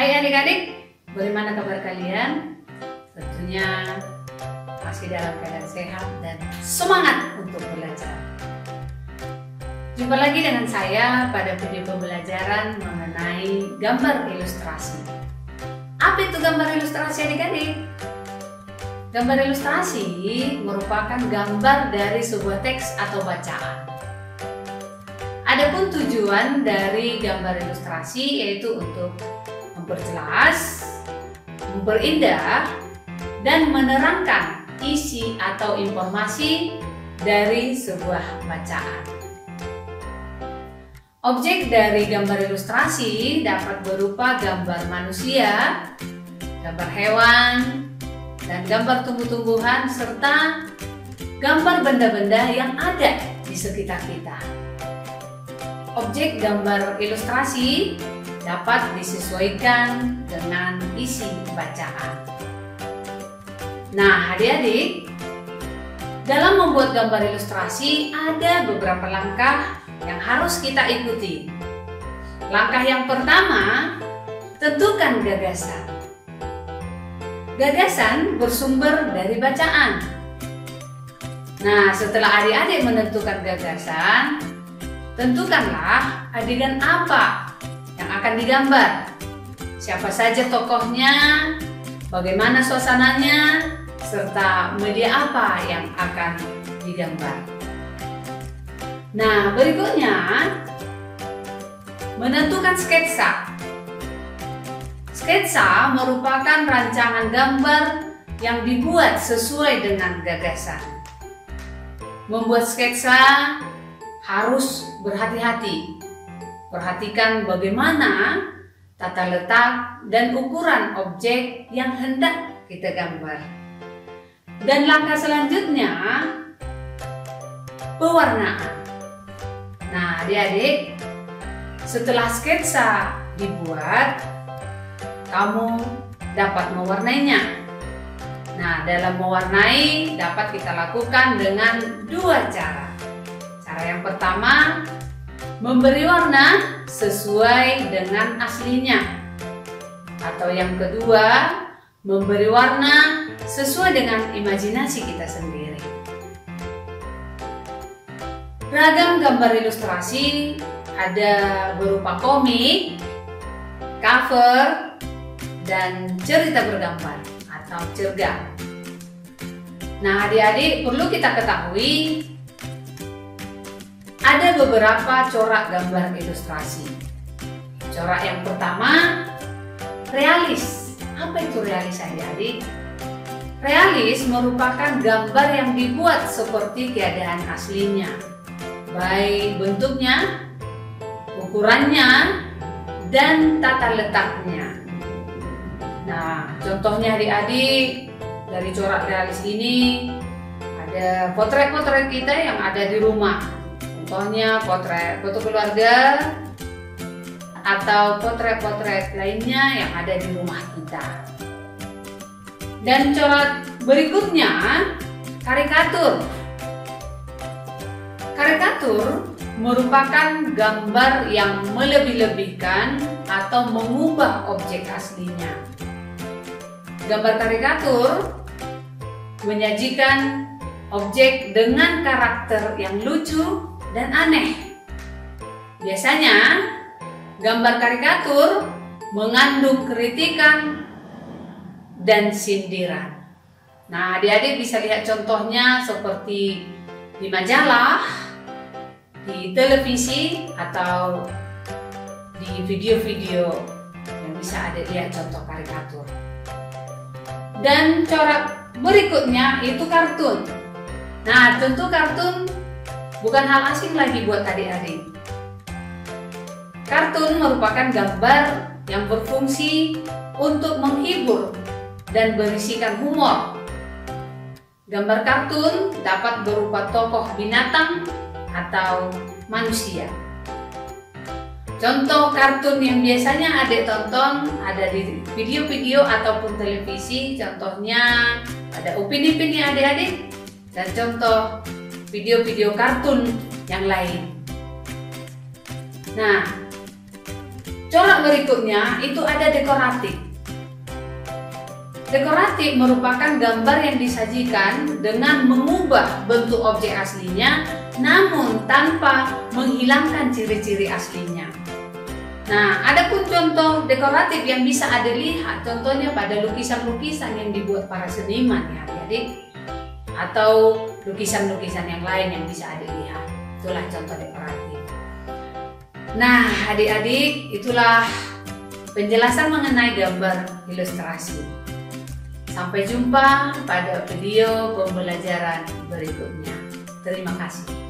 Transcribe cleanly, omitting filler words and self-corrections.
Hai adik-adik, bagaimana kabar kalian? Tentunya masih dalam keadaan sehat dan semangat untuk belajar. Jumpa lagi dengan saya pada video pembelajaran mengenai gambar ilustrasi. Apa itu gambar ilustrasi adik-adik? Gambar ilustrasi merupakan gambar dari sebuah teks atau bacaan. Adapun tujuan dari gambar ilustrasi yaitu untuk memperjelas, memperindah, dan menerangkan isi atau informasi dari sebuah bacaan. Objek dari gambar ilustrasi dapat berupa gambar manusia, gambar hewan, dan gambar tumbuh-tumbuhan, serta gambar benda-benda yang ada di sekitar kita. Objek gambar ilustrasi dapat disesuaikan dengan isi bacaan. Nah, adik-adik, dalam membuat gambar ilustrasi ada beberapa langkah yang harus kita ikuti. Langkah yang pertama, tentukan gagasan. Gagasan bersumber dari bacaan. Nah, setelah adik-adik menentukan gagasan, tentukanlah adegan apa yang akan digambar. Siapa saja tokohnya, bagaimana suasananya, serta media apa yang akan digambar. Nah, berikutnya menentukan sketsa. Sketsa merupakan rancangan gambar yang dibuat sesuai dengan gagasan. Membuat sketsa harus berhati-hati. Perhatikan bagaimana tata letak dan ukuran objek yang hendak kita gambar. Dan langkah selanjutnya, pewarnaan. Nah, adik-adik, setelah sketsa dibuat, kamu dapat mewarnainya. Nah, dalam mewarnai dapat kita lakukan dengan dua cara. Cara yang pertama, memberi warna sesuai dengan aslinya. Atau yang kedua, memberi warna sesuai dengan imajinasi kita sendiri. Ragam gambar ilustrasi ada berupa komik, cover, dan cerita bergambar atau cergam. Nah, adik-adik, perlu kita ketahui ada beberapa corak gambar ilustrasi. Corak yang pertama, realis. Apa itu realis, adik-adik? Realis merupakan gambar yang dibuat seperti keadaan aslinya, baik bentuknya, ukurannya, dan tata letaknya. Nah, contohnya adik-adik, dari corak realis ini ada potret-potret kita yang ada di rumah. Contohnya potret foto keluarga atau potret-potret lainnya yang ada di rumah kita. Dan corak berikutnya, karikatur. Karikatur merupakan gambar yang melebih-lebihkan atau mengubah objek aslinya. Gambar karikatur menyajikan objek dengan karakter yang lucu dan aneh. Biasanya, gambar karikatur mengandung kritikan dan sindiran. Nah, adik-adik bisa lihat contohnya seperti di majalah, di televisi, atau di video-video yang bisa adik lihat contoh karikatur. Dan corak berikutnya itu kartun. Nah, tentu kartun bukan hal asing lagi buat adik-adik. Kartun merupakan gambar yang berfungsi untuk menghibur dan berisikan humor. Gambar kartun dapat berupa tokoh binatang atau manusia. Contoh kartun yang biasanya adik tonton ada di video-video ataupun televisi, contohnya ada Upin Ipin ya adik-adik, dan contoh video-video kartun yang lain. Nah, Corak berikutnya itu ada dekoratif. Dekoratif merupakan gambar yang disajikan dengan mengubah bentuk objek aslinya namun tanpa menghilangkan ciri-ciri aslinya. Nah, ada pun contoh dekoratif yang bisa Ade lihat, contohnya pada lukisan-lukisan yang dibuat para seniman ya adik-adik, atau lukisan-lukisan yang lain yang bisa Ade lihat. Itulah contoh dekoratif. Nah, adik-adik, itulah penjelasan mengenai gambar ilustrasi. Sampai jumpa pada video pembelajaran berikutnya. Terima kasih.